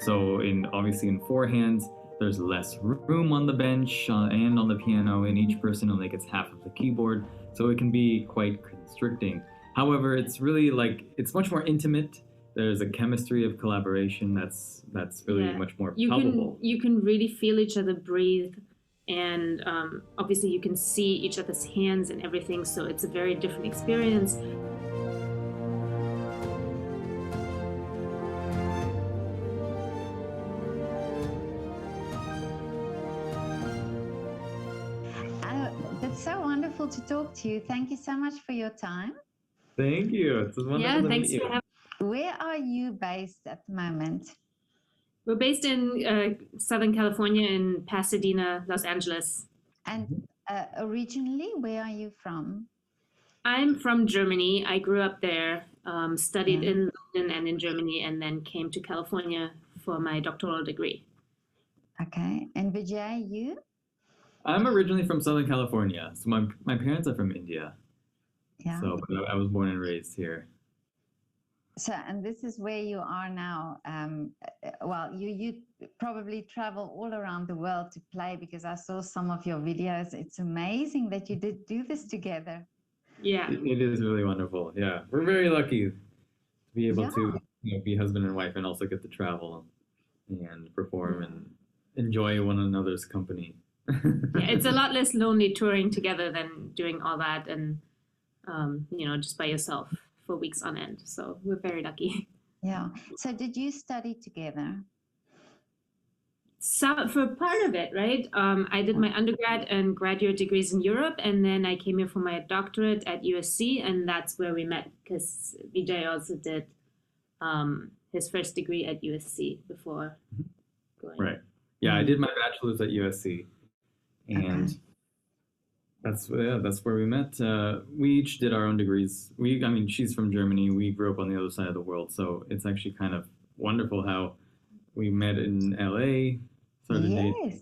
So obviously in four hands, there's less room on the bench and on the piano, and each person only gets half of the keyboard, so it can be quite constricting. However, it's really it's much more intimate. There's a chemistry of collaboration that's really much more palpable. You can really feel each other breathe, and obviously you can see each other's hands and everything, so it's a very different experience. That's so wonderful to talk to you. Thank you so much for your time. Thank you. It's wonderful to meet you. Where are you based at the moment? We're based in Southern California, in Pasadena, Los Angeles. And originally, where are you from? I'm from Germany. I grew up there, studied in London and in Germany, and then came to California for my doctoral degree. Okay. And Vijay, you? I'm originally from Southern California. So my parents are from India. Yeah. So but I was born and raised here. So, and this is where you are now. Well, you probably travel all around the world to play, because I saw some of your videos. It's amazing that you did do this together. Yeah. It is really wonderful. Yeah. We're very lucky to be able to be husband and wife and also get to travel and perform and enjoy one another's company. Yeah, it's a lot less lonely touring together than doing all that and just by yourself for weeks on end. So we're very lucky. Yeah. So did you study together? So for part of it, right? I did my undergrad and graduate degrees in Europe, and then I came here for my doctorate at USC, and that's where we met, because Vijay also did his first degree at USC before going. Right. Yeah, I did my bachelor's at USC. And that's where we met. We each did our own degrees. She's from Germany. We grew up on the other side of the world, so it's actually kind of wonderful how we met in LA. Started dating.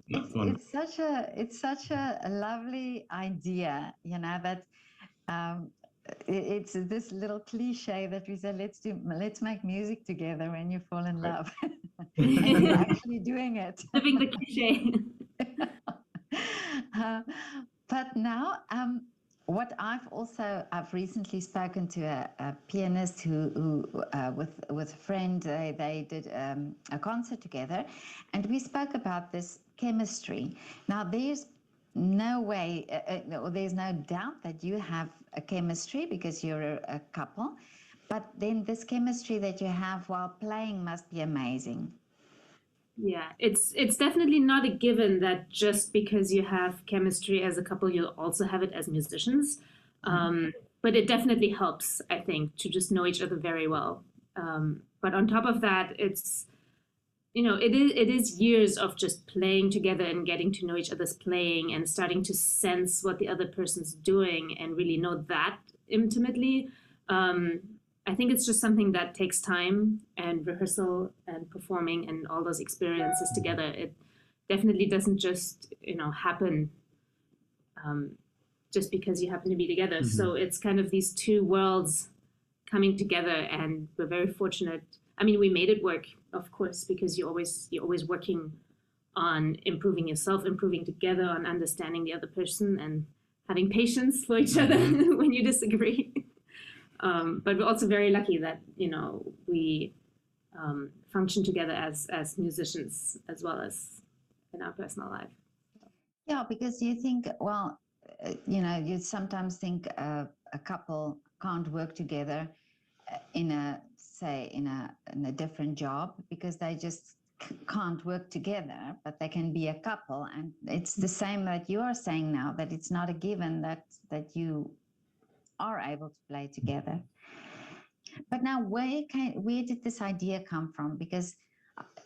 It's such a lovely idea, that it's this little cliche that we say, let's make music together when you fall in love. And you're actually doing it. Living the cliche. But now, what I've recently spoken to a pianist who with a friend, they did a concert together, and we spoke about this chemistry. Now, there's no way, or there's no doubt that you have a chemistry because you're a couple, but then this chemistry that you have while playing must be amazing. Yeah, it's definitely not a given that just because you have chemistry as a couple, you'll also have it as musicians. But it definitely helps, I think, to just know each other very well. But on top of that, it's, it is years of just playing together and getting to know each other's playing and starting to sense what the other person's doing and really know that intimately. I think it's just something that takes time and rehearsal and performing and all those experiences together. It definitely doesn't just, happen just because you happen to be together. Mm-hmm. So it's kind of these two worlds coming together, and we're very fortunate. We made it work, of course, because you're always working on improving yourself, improving together, on understanding the other person and having patience for each other when you disagree. But we're also very lucky that, we function together as musicians as well as in our personal life. Yeah, because you think, well, you sometimes think a couple can't work together in a different job because they just can't work together, but they can be a couple. And it's the same that you are saying now, that it's not a given that you are able to play together. But now, where did this idea come from? Because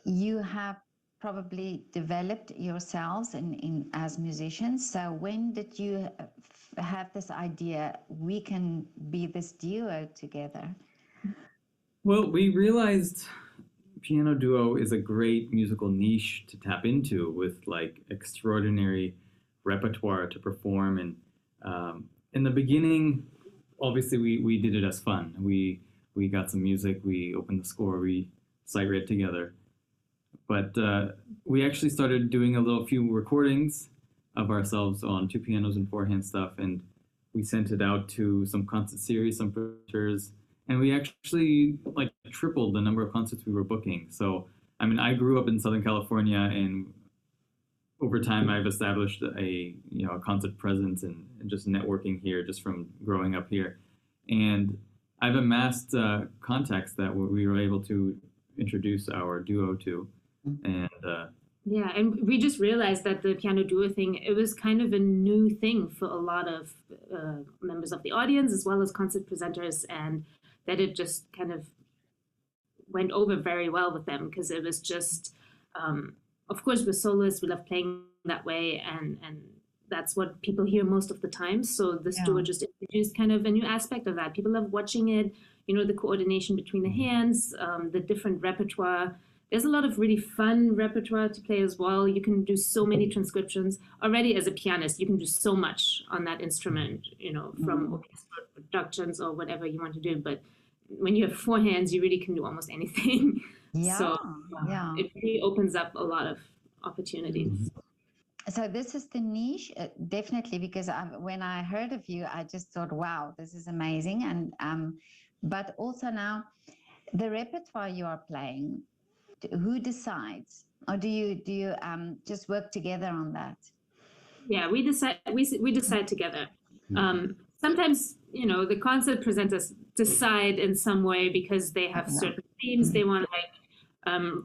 you have probably developed yourselves in as musicians. So when did you have this idea, we can be this duo together? Well, we realized piano duo is a great musical niche to tap into with extraordinary repertoire to perform. And in the beginning, obviously we did it as fun. We we got some music, we opened the score, we sight read together. But we actually started doing a few recordings of ourselves on two pianos and four-hand stuff, and we sent it out to some concert series, some producers, and we actually like tripled the number of concerts we were booking. So, I mean, I grew up in Southern California, and over time I've established a concert presence and just networking here just from growing up here, and I've amassed contacts that we were able to introduce our duo to, and yeah, and we just realized that the piano duo thing, it was kind of a new thing for a lot of members of the audience as well as concert presenters, and that it just kind of went over very well with them because it was just, of course, we're soloists, we love playing that way, and that's what people hear most of the time. So this duo just introduced kind of a new aspect of that. People love watching it, the coordination between the hands, the different repertoire. There's a lot of really fun repertoire to play as well. You can do so many transcriptions. Already as a pianist, you can do so much on that instrument, from orchestral productions or whatever you want to do. But when you have four hands, you really can do almost anything. So it really opens up a lot of opportunities. So this is the niche, definitely, because when I heard of you, I just thought, wow, this is amazing. And but also now, the repertoire you are playing, who decides, or do you just work together on that? Yeah, we decide together. Sometimes the concert presenters decide in some way because they have certain themes they want. Like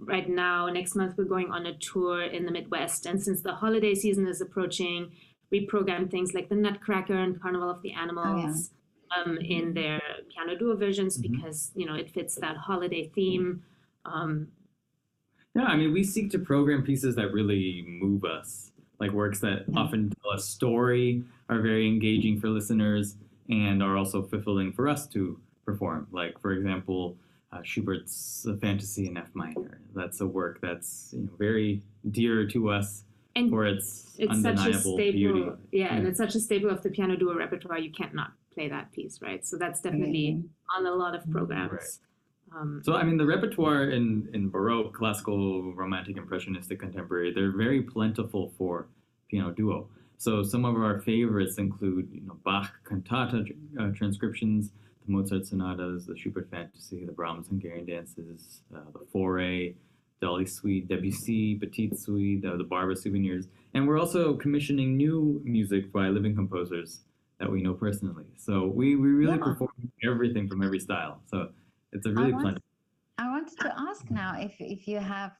right now, next month we're going on a tour in the Midwest, and since the holiday season is approaching, we program things like the Nutcracker and Carnival of the Animals in their piano duo versions because it fits that holiday theme. Yeah, I mean, we seek to program pieces that really move us, like works that often tell a story, are very engaging for listeners, and are also fulfilling for us to perform. Like, for example, Schubert's Fantasy in F minor. That's a work that's very dear to us and for its such a undeniable staple, beauty. Yeah, and it's such a staple of the piano duo repertoire. You can't not play that piece, right? So that's definitely on a lot of programs. Right. So, I mean, the repertoire in Baroque, classical, romantic, impressionistic, contemporary, they're very plentiful for piano duo. So some of our favorites include, Bach cantata transcriptions, the Mozart sonatas, the Schubert Fantasy, the Brahms Hungarian dances, the Fauré, Dolly Suite, Debussy, Petite Suite, the Barber souvenirs. And we're also commissioning new music by living composers that we know personally. So we really perform everything from every style. So it's a really plenty. I wanted to ask now if you have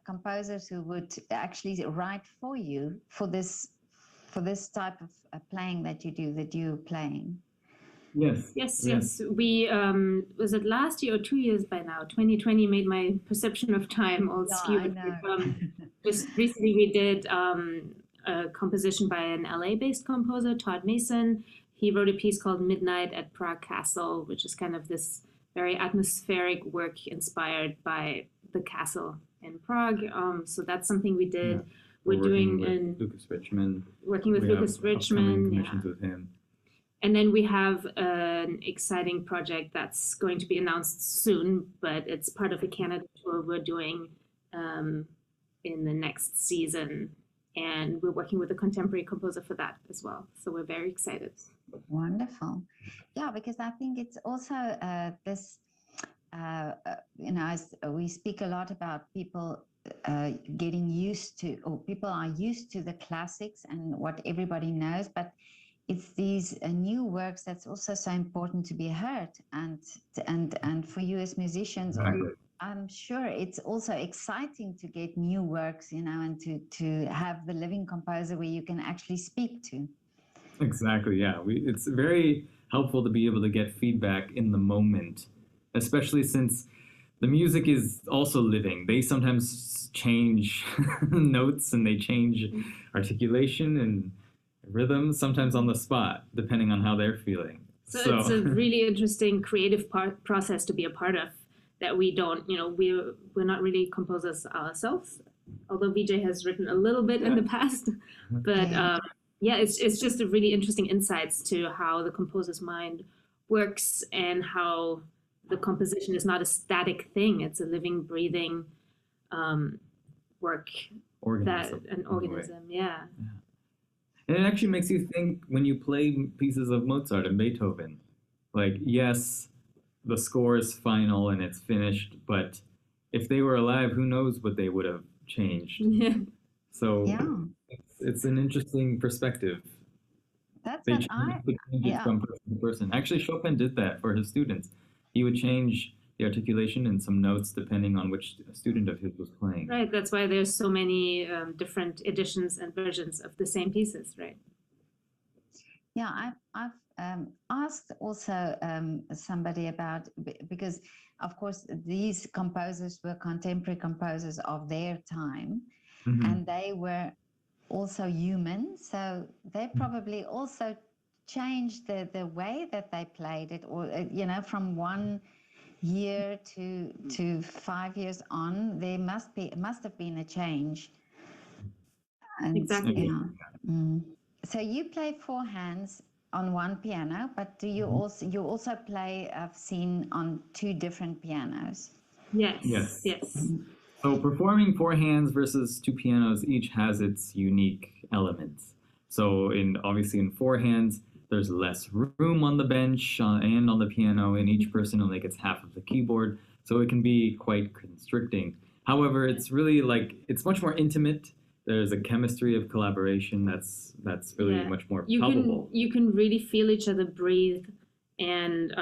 composers who would actually write for you for this type of playing that you're playing. Yes. We was it last year or 2 years by now? 2020 made my perception of time all skewed. Just recently we did a composition by an LA-based composer, Todd Mason. He wrote a piece called Midnight at Prague Castle, which is kind of this very atmospheric work inspired by the castle in Prague. So that's something we did. Yeah. We're doing Lucas Richmond. Working with Lucas Richmond. Commissions with him. And then we have an exciting project that's going to be announced soon, but it's part of a Canada tour we're doing in the next season. And we're working with a contemporary composer for that as well. So we're very excited. Wonderful. Yeah, because I think it's also this, as we speak a lot about people getting used to, or people are used to the classics and what everybody knows, but it's these new works that's also so important to be heard. And for you as musicians, I'm sure it's also exciting to get new works, and to have the living composer where you can actually speak to. Exactly, yeah. It's very helpful to be able to get feedback in the moment, especially since the music is also living. They sometimes change notes and they change articulation and rhythm, sometimes on the spot, depending on how they're feeling. So it's a really interesting creative process to be a part of that we don't, we're not really composers ourselves, although Vijay has written a little bit in the past, but it's just a really interesting insights to how the composer's mind works and how the composition is not a static thing. It's a living, breathing work, Organism. an organism. Yeah. And it actually makes you think when you play pieces of Mozart and Beethoven, like, yes, the score is final and it's finished, but if they were alive, who knows what they would have changed. Yeah. So Yeah, it's an interesting perspective. that's They what change it yeah. from person to person. Actually, Chopin did that for his students. He would change the articulation and some notes depending on which student of his was playing. Right. That's why there's so many different editions and versions of the same pieces, right? Yeah, I've asked also somebody about, because of course these composers were contemporary composers of their time, and they were also human, so they probably also changed the way that they played it, or from 1 year to 5 years on, there must have been a change. And Exactly. yeah. So you play four hands on one piano, but do you also play, I've seen, on two different pianos? Yes. So performing four hands versus two pianos each has its unique elements. So obviously in four hands, there's less room on the bench and on the piano, and each person only gets half of the keyboard, so it can be quite constricting. However, it's really it's much more intimate. There's a chemistry of collaboration that's really much more palpable. You can really feel each other breathe, and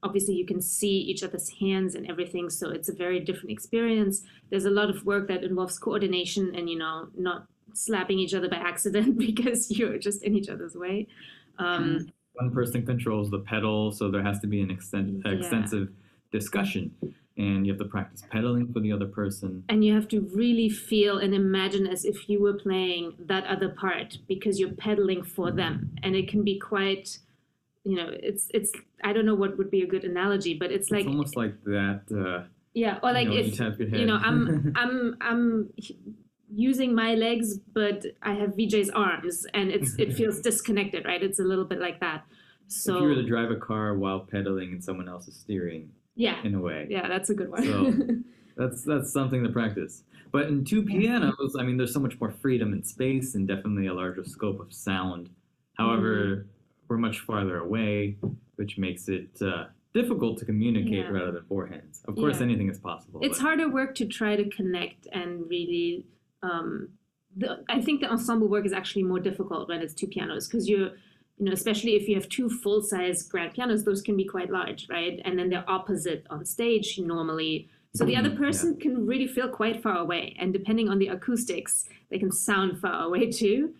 obviously you can see each other's hands and everything, so it's a very different experience. There's a lot of work that involves coordination and not slapping each other by accident because you're just in each other's way. One person controls the pedal, so there has to be an extensive discussion, and you have to practice pedaling for the other person. And you have to really feel and imagine as if you were playing that other part because you're pedaling for them. And it can be quite, it's I don't know what would be a good analogy, but it's almost like that. Yeah, or like if I'm using my legs, but I have Vijay's arms, and it feels disconnected, right? It's a little bit like that. So if you were to drive a car while pedaling and someone else is steering, in a way. Yeah, that's a good one. So that's something to practice. But in two pianos, I mean, there's so much more freedom and space, and definitely a larger scope of sound. However, we're much farther away, which makes it difficult to communicate rather than four hands. Of course, anything is possible. It's harder work to try to connect and really. I think the ensemble work is actually more difficult when it's two pianos because especially if you have two full-size grand pianos, those can be quite large, right? And then they're opposite on stage normally. So the other person can really feel quite far away. And depending on the acoustics, they can sound far away too.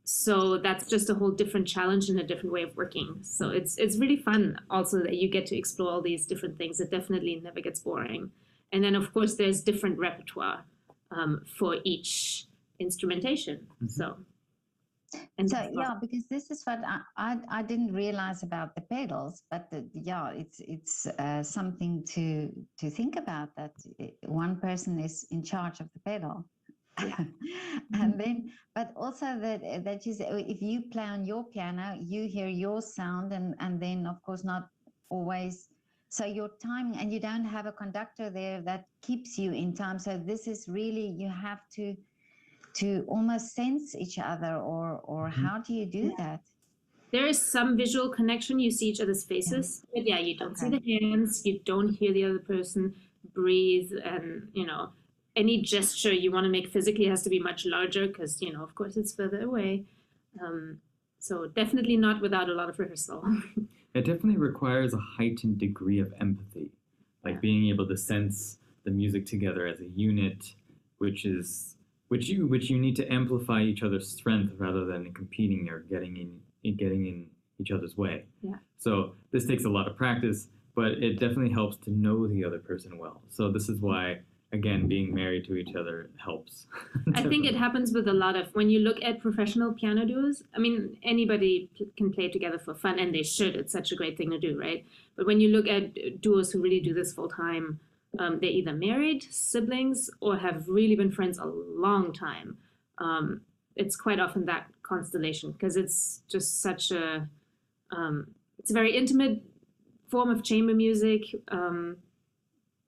So that's just a whole different challenge and a different way of working. So it's really fun also that you get to explore all these different things. It definitely never gets boring. And then, of course, there's different repertoire for each instrumentation. Because this is what I didn't realize about the pedals, but it's something to think about, that one person is in charge of the pedal. And then, but also that you say, if you play on your piano, you hear your sound, and then of course not always. So your timing, and you don't have a conductor there that keeps you in time. So this is really, you have to almost sense each other, or how do you do that? There is some visual connection. You see each other's faces, but you don't see the hands. You don't hear the other person breathe, and any gesture you want to make physically has to be much larger because of course it's further away. So definitely not without a lot of rehearsal. It definitely requires a heightened degree of empathy, being able to sense the music together as a unit, which you need to amplify each other's strength rather than competing or getting in each other's way. Yeah. So this takes a lot of practice, but it definitely helps to know the other person well. So this is why, again, being married to each other helps. I think it happens with a lot of, when you look at professional piano duos, I mean, anybody can play together for fun, and they should. It's such a great thing to do, right? But when you look at duos who really do this full time, they're either married, siblings, or have really been friends a long time. It's quite often that constellation because it's just such it's a very intimate form of chamber music,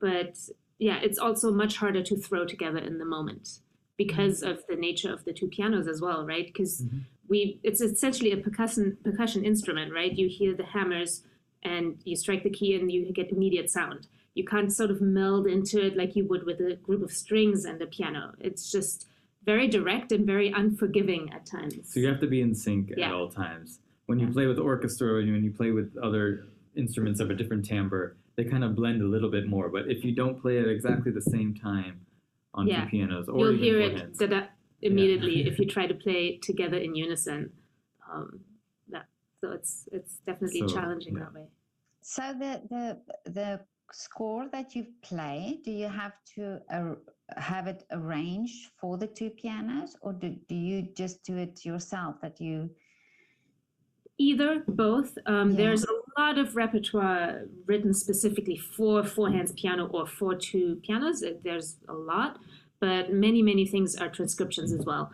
but yeah, it's also much harder to throw together in the moment because of the nature of the two pianos as well, right? Because it's essentially a percussion instrument, right? You hear the hammers and you strike the key and you get immediate sound. You can't sort of meld into it like you would with a group of strings and a piano. It's just very direct and very unforgiving at times. So you have to be in sync at all times. When you play with orchestra and when you play with other instruments of a different timbre, they kind of blend a little bit more. But if you don't play at exactly the same time on two pianos, or you'll hear it immediately if you try to play together in unison. So it's definitely challenging that way. So the score that you play, do you have to have it arranged for the two pianos, or do you just do it yourself? Either, both. There's a lot of repertoire written specifically for four-hands piano or for two pianos. There's a lot, but many things are transcriptions as well.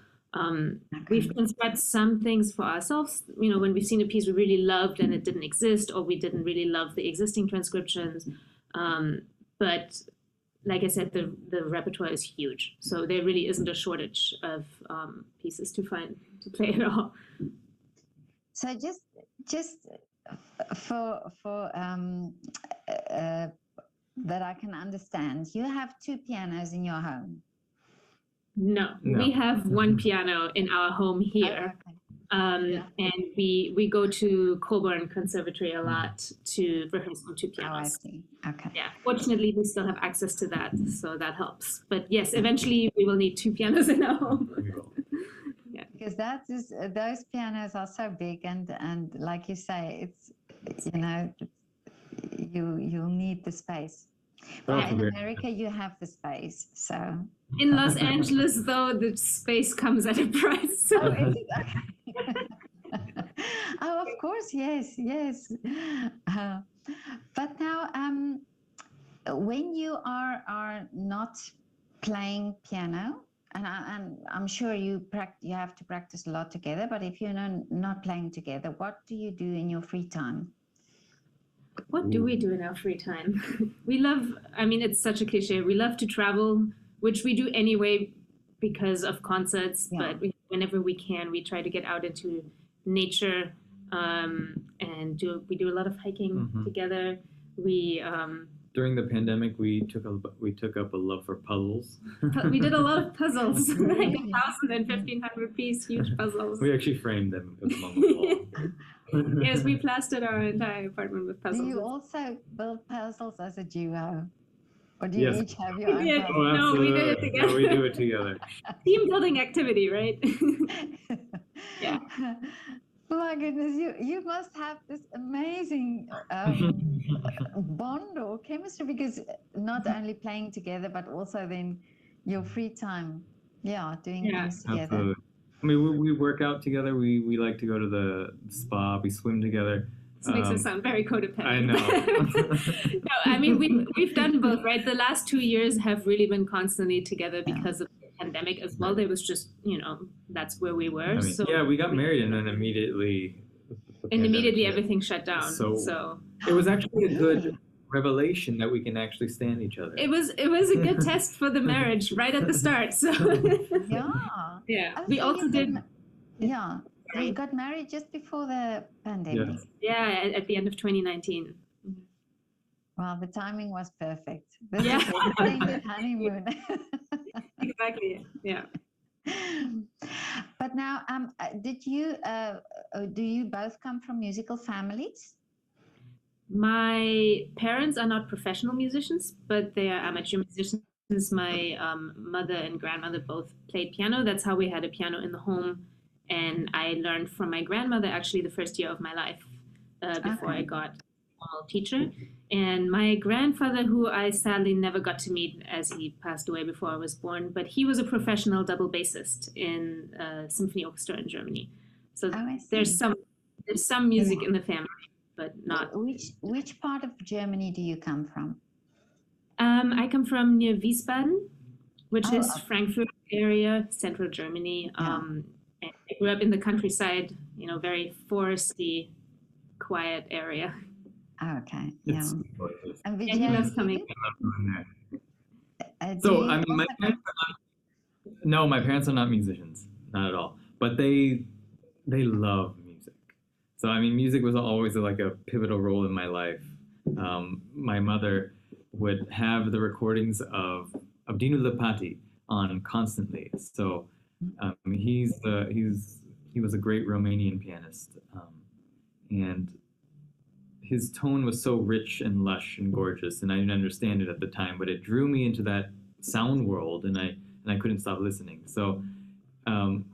We've transcribed some things for ourselves, when we've seen a piece we really loved and it didn't exist, or we didn't really love the existing transcriptions. But like I said, the repertoire is huge. So there really isn't a shortage of pieces to play at all. So just for that I can understand, you have two pianos in your home? No. We have one piano in our home here. And we go to Coburn Conservatory a lot to rehearse on two pianos. Oh, I see. Okay. Yeah. Fortunately, we still have access to that, so that helps. But yes, eventually we will need two pianos in our home. Because those pianos are so big, and like you say, it's you'll need the space. Well, in America, you have the space, so. In Los Angeles, though, the space comes at a price. So. Oh, is it? Okay. Oh, of course, yes. But now, when you are not playing piano, and I'm sure you have to practice a lot together, but if you're not playing together, what do you do in your free time? What do we do in our free time? It's such a cliche. We love to travel, which we do anyway because of concerts, but whenever we can, we try to get out into nature and we do a lot of hiking together. During the pandemic, we took up a love for puzzles. We did a lot of puzzles, like 1,000 and 1,500 piece huge puzzles. We actually framed them and put them on the wall. Yes, we plastered our entire apartment with puzzles. Do you also build puzzles as a duo? Or do you each have your own puzzles? Oh, no, we did it together. No, we do it together. Team building activity, right? Yeah. My goodness, you must have this amazing bond or chemistry, because not only playing together, but also then your free time, doing things together. Absolutely. We work out together. We like to go to the spa. We swim together. This makes us sound very codependent. I know. No, we've done both, right? The last 2 years have really been constantly together because of the pandemic as well. There was just, that's where we were. We got married and then immediately everything shut down. So it was actually a good revelation that we can actually stand each other. It was a good test for the marriage right at the start. So we also did. You got married just before the pandemic. Yeah, at the end of 2019. Well, the timing was perfect. This is a splendid honeymoon. Exactly. Yeah. But now, do you both come from musical families? My parents are not professional musicians, but they are amateur musicians. My mother and grandmother both played piano. That's how we had a piano in the home. And I learned from my grandmother actually the first year of my life before I got a formal teacher. And my grandfather, who I sadly never got to meet as he passed away before I was born, but he was a professional double bassist in a symphony orchestra in Germany. So there's some music in the family, but not. Which part of Germany do you come from? I come from near Wiesbaden, which is Frankfurt area, central Germany. And I grew up in the countryside, very foresty, quiet area. Oh, okay. It's Yeah. gorgeous. And And he Vijay, loves you coming. do? I love going there. Do So you I mean, my also parents no, my parents are not musicians, not at all. But they love music. So I mean, music was always like a pivotal role in my life. My mother would have the recordings of Dinu Lipati on constantly. So he was a great Romanian pianist, and his tone was so rich and lush and gorgeous, and I didn't understand it at the time, but it drew me into that sound world, and I couldn't stop listening. So um,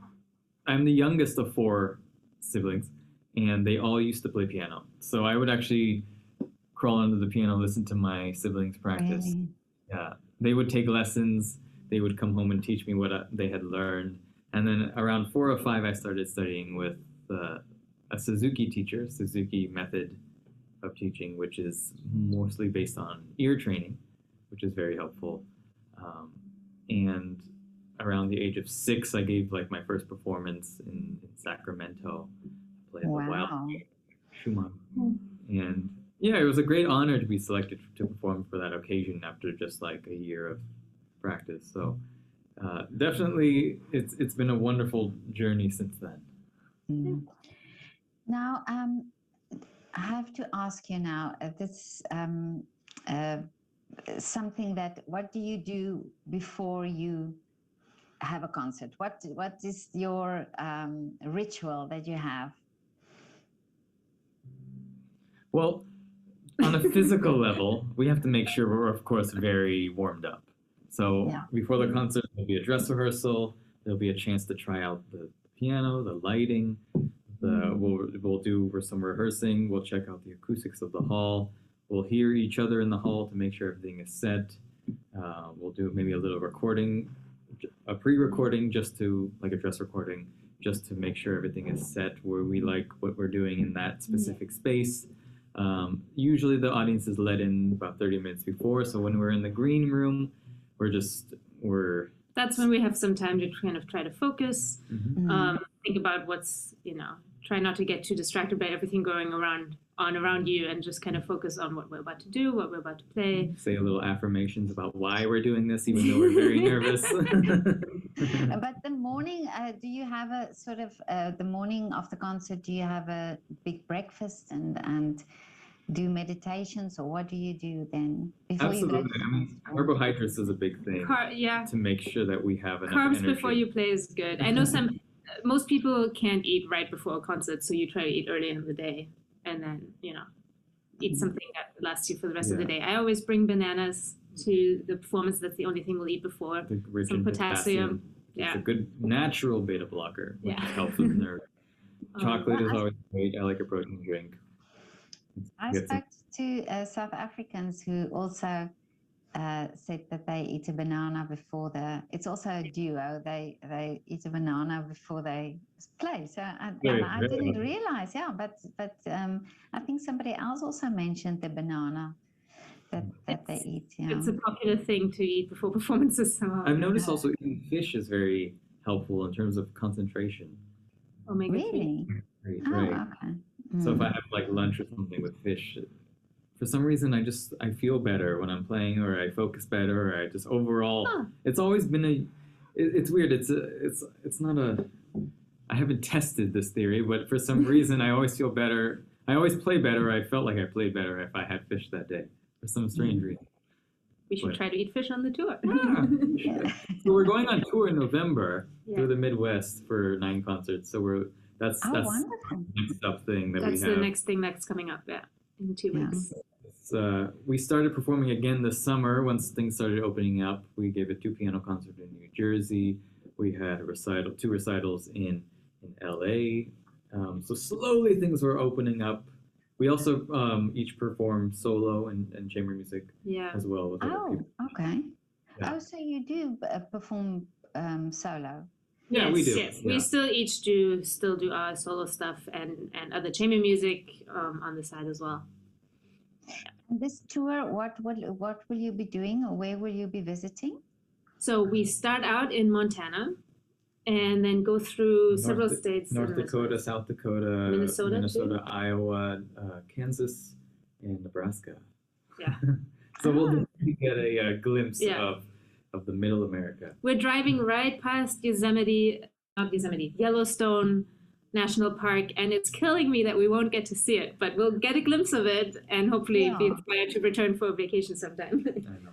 I'm the youngest of four siblings, and they all used to play piano. So I would actually crawl under the piano, listen to my siblings practice. really? Yeah, they would take lessons. They would come home and teach me what they had learned. And then around 4 or 5, I started studying with a Suzuki teacher, Suzuki method of teaching, which is mostly based on ear training, which is very helpful. And around the age of 6, I gave like my first performance in Sacramento. I played the Wild Wow. Schumann. And yeah, it was a great honor to be selected to perform for that occasion after just like a year of practice. So definitely, it's been a wonderful journey since then. Mm. Now, I have to ask you now, this something that, what do you do before you have a concert? What is your ritual that you have? Well, on a physical level, we have to make sure we're, of course, very warmed up. So Yeah. before the concert, there'll be a dress rehearsal. There'll be a chance to try out the piano, the lighting. We'll do some rehearsing. We'll check out the acoustics of the hall. We'll hear each other in the hall to make sure everything is set. We'll do maybe a little recording, a pre-recording, just to like a dress recording, just to make sure everything is set where we like what we're doing in that specific space. Usually the audience is let in about 30 minutes before, so when we're in the green room, we're That's when we have some time to kind of try to focus, Mm. think about what's, try not to get too distracted by everything going around you, and just kind of focus on what we're about to do, what we're about to play. say a little affirmations about why we're doing this, even though we're very nervous. But the morning, do you have a sort of, the morning of the concert, do you have a big breakfast and do meditations, or what do you do then before you go to Absolutely. the I mean, concert? carbohydrates is a big thing Yeah, to make sure that we have enough carbs energy. before you play is good. I know most people can't eat right before a concert, so you try to eat early in the day, and then eat something that lasts you for the rest of the day. I always bring bananas to the performance. That's the only thing we'll eat before. The rich Some in potassium. It's a good natural beta blocker, which Yeah. helps with nerve. Chocolate is I- always great. I like a protein drink. I Get some- spoke to South Africans who also said that they eat a banana before it's also a duo. They eat a banana before they play. So I didn't realize, but I think somebody else also mentioned the banana that they eat. Yeah. It's a popular thing to eat before performances. So I've noticed also eating fish is very helpful in terms of concentration. omega 3. Really? Right, Oh, right. okay. So if I have like lunch or something with fish, for some reason I feel better when I'm playing, or I focus better, or I just overall. It's always been it's weird. It's not I haven't tested this theory, but for some reason I always feel better. I always play better. I felt like I played better if I had fish that day for some strange reason. We should try to eat fish on the tour. Yeah. So we're going on tour in November through the Midwest for 9 concerts. So that's wonderful. the next up thing that That's we have. the next thing that's coming up. Yeah, in 2 weeks. We started performing again this summer once things started opening up. We gave a 2-piano concert in New Jersey. We had 2 recitals in LA. So slowly things were opening up. We also each perform solo and chamber music as well with other people. Okay. Yeah. Oh, so you do perform solo? Yeah, Yes, we do. Yes, Yeah. we still do our solo stuff and other chamber music on the side as well. This tour, what will you be doing, or where will you be visiting? So we start out in Montana, and then go through several states. North Dakota, South Dakota, Minnesota, Iowa, Kansas, in Nebraska. Yeah. So we'll get a glimpse Yeah. of the Middle America. We're driving right past Yellowstone National Park, and it's killing me that we won't get to see it, but we'll get a glimpse of it and hopefully be Yeah. inspired to return for a vacation sometime. I know.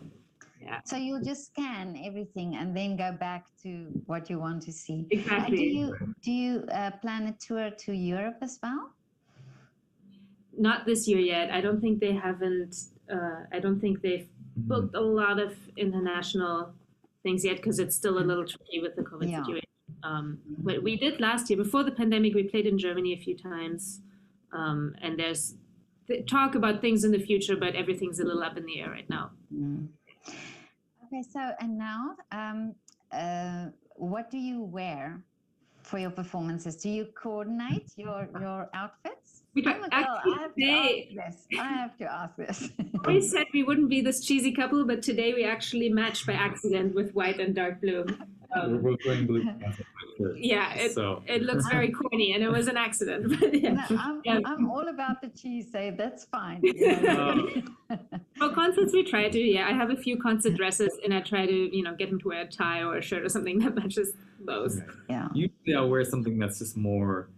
Yeah, So you'll just scan everything and then go back to what you want to see. exactly. Do you plan a tour to Europe as well? Not this year yet. I don't think they haven't. I don't think they've booked a lot of international things yet because it's still a little tricky with the COVID Yeah. situation. But we did last year before the pandemic. We played in Germany a few times, and there's talk about things in the future, but everything's a little up in the air right now. Mm. Okay, so and now, what do you wear for your performances? Do you coordinate your outfits? We I'm a girl. actually I have to today- ask this. I have to ask this. We said we wouldn't be this cheesy couple, but today we actually matched by accident with white and dark blue. We're wearing blue. Yeah, So it looks very corny, and it was an accident. But yeah. No, I'm all about the cheese, so that's fine. For concerts, we try to. Yeah, I have a few concert dresses, and I try to, get him to wear a tie or a shirt or something that matches those. Right. Yeah. Usually I'll wear something that's just more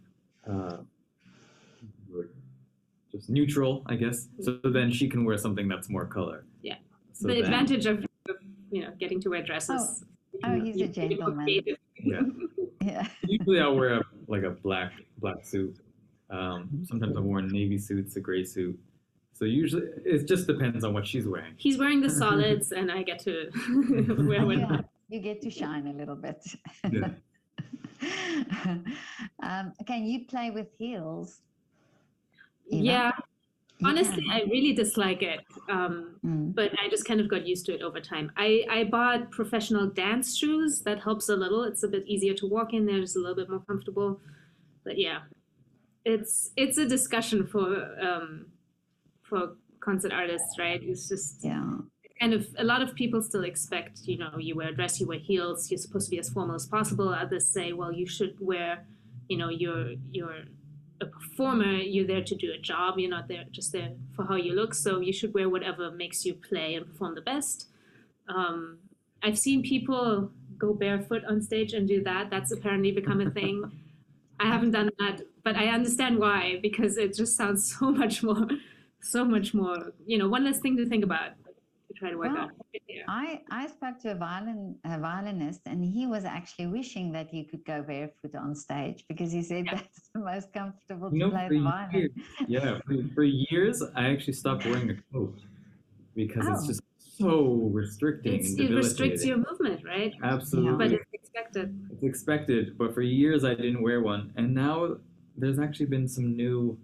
just neutral, I guess. So then she can wear something that's more color. Yeah. So The then- advantage of getting to wear dresses. Oh, he's a You can be more gentleman. creative. Yeah. Yeah. Usually I'll wear a black suit. Sometimes I've worn navy suits, a gray suit. So usually it just depends on what she's wearing. He's wearing the solids, and I get to wear what. Yeah, you get to shine a little bit. Yeah. Can you play with heels? Eva? Yeah, You honestly, can. I really dislike it. But I just kind of got used to it over time. I bought professional dance shoes. That helps a little. It's a bit easier to walk in. They're just a little bit more comfortable. But yeah, it's a discussion for concert artists, right? It's just Yeah. kind of a lot of people still expect, you wear a dress, you wear heels, you're supposed to be as formal as possible. Others say, well, you should wear, you're a performer, you're there to do a job, you're not just there for how you look, so you should wear whatever makes you play and perform the best. I've seen people go barefoot on stage and do that. That's apparently become a thing. I haven't done that, but I understand why, because it just sounds so much more, one less thing to think about to try to work Well, out. Yeah. I spoke to a violinist, and he was actually wishing that he could go barefoot on stage because he said that's the most comfortable to play the violin. For years, I actually stopped wearing a coat because it's just so restricting and It restricts debilitating. your movement, right? Absolutely. But it's expected. It's expected, but for years I didn't wear one, and now there's actually been some new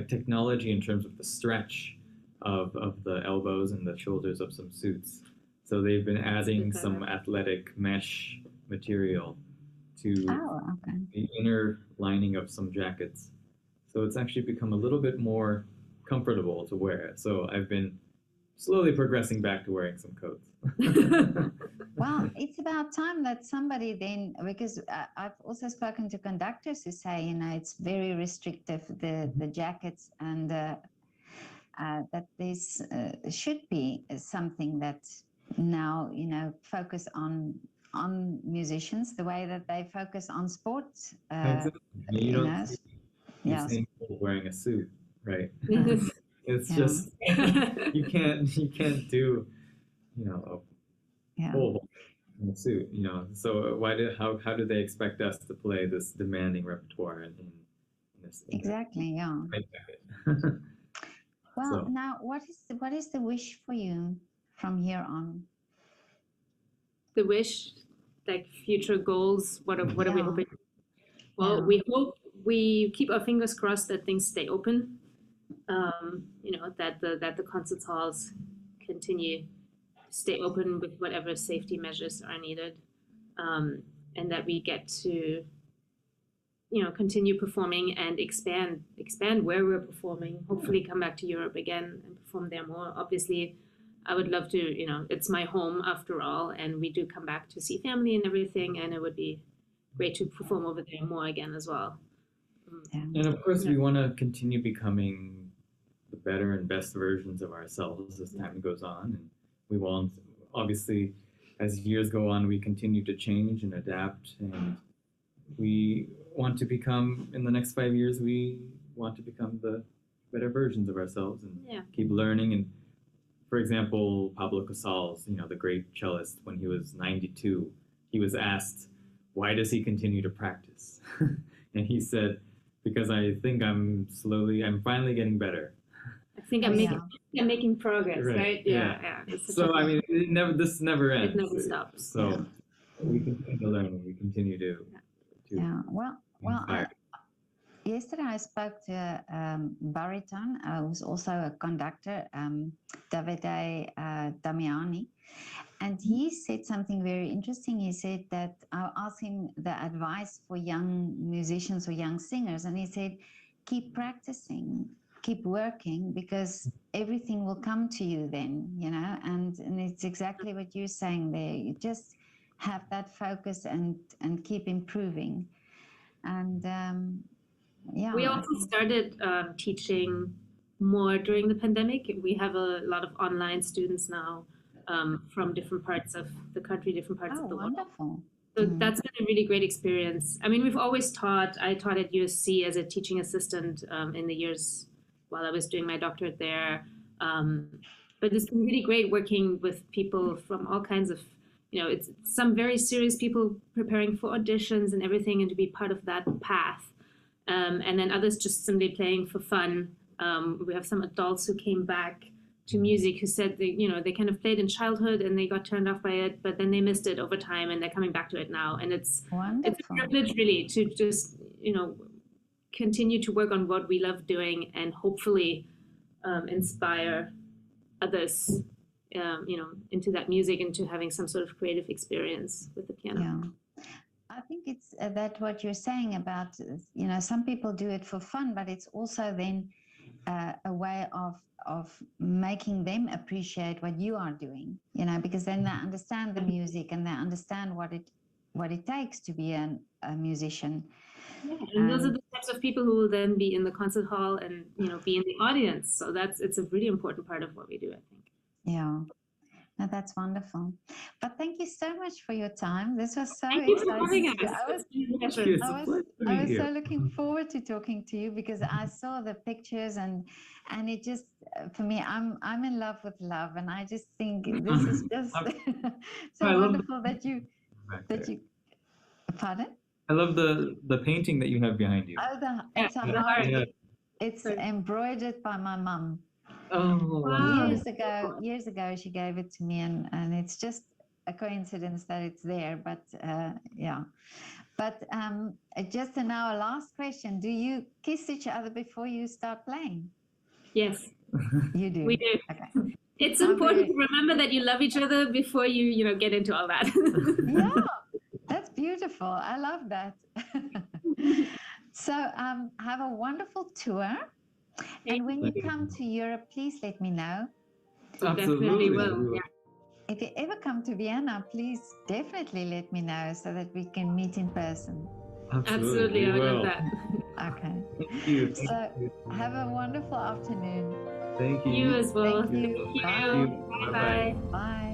technology in terms of the stretch of the elbows and the shoulders of some suits. So they've been adding some athletic mesh material to the inner lining of some jackets. So it's actually become a little bit more comfortable to wear. So I've been slowly progressing back to wearing some coats. Well, it's about time that somebody then, because I've also spoken to conductors who say, it's very restrictive, the jackets, and that this should be something that now, focus on musicians the way that they focus on sports. You don't see Usain Bolt wearing a suit, right? It's just you can't do a full in a suit, So how do they expect us to play this demanding repertoire in this? Exactly, yeah. Well, now what is the wish for you from here on? The wish, future goals. What are we hoping? Well, we hope, we keep our fingers crossed that things stay open. That the concert halls continue to stay open with whatever safety measures are needed, and that we get to continue performing and expand where we're performing. Hopefully come back to Europe again and perform there more. Obviously, I would love to, it's my home after all, and we do come back to see family and everything, and it would be great to perform over there more again as well. And of course, we want to continue becoming the better and best versions of ourselves as time goes on. And we won't, obviously, as years go on, we continue to change and adapt. And we want to become, in the next 5 years, we want to become the better versions of ourselves and keep learning. And for example, Pablo Casals, the great cellist, when he was 92, he was asked, why does he continue to practice? And he said, because I think I'm finally getting better. I think I'm making progress, right? Yeah. So I mean, this never ends. It never stops. So we continue to learn, and we continue to Well, yesterday I spoke to a baritone who's also a conductor, Davide Damiani, and he said something very interesting. He said that I asked him the advice for young musicians or young singers, and he said, keep practicing, keep working, because everything will come to you then, and it's exactly what you're saying there. You just have that focus and keep improving. And we also started teaching more during the pandemic. We have a lot of online students now from different parts of the country, different parts of the world. Wonderful. So that's been a really great experience. I mean, we've always I taught at USC as a teaching assistant in the years while I was doing my doctorate there. But it's been really great working with people from all kinds of, it's some very serious people preparing for auditions and everything, and to be part of that path. And then others just simply playing for fun. We have some adults who came back to music who said they kind of played in childhood and they got turned off by it, but then they missed it over time and they're coming back to it now. And it's a privilege really to just continue to work on what we love doing and hopefully inspire others into that music, into having some sort of creative experience with the piano. Yeah. I think it's that what you're saying about, some people do it for fun, but it's also then a way of making them appreciate what you are doing, because then they understand the music and they understand what it takes to be a musician. Yeah, and those are the types of people who will then be in the concert hall and be in the audience. So it's a really important part of what we do, I think. Yeah. No, that's wonderful. But thank you so much for your time. This was so exciting. For having us. I was so looking forward to talking to you because I saw the pictures and it just, for me, I'm in love with love, and I just think this is just so wonderful that you. Pardon? I love the painting that you have behind you. Oh, it's a heart. Yeah. It's embroidered by my mum. Oh, wow. Years ago, she gave it to me, and it's just a coincidence that it's there. But yeah. But just now, a last question: do you kiss each other before you start playing? Yes, you do. We do. Okay. It's important to remember that you love each other before you get into all that. Yeah, that's beautiful. I love that. So have a wonderful tour. And when you come to Europe, please let me know. Absolutely will. Yeah. If you ever come to Vienna, please definitely let me know so that we can meet in person. Absolutely, I would love that. Okay. Thank you. So have a wonderful afternoon. Thank you. You as well. Thank you. Thank you. Bye. Bye. Bye.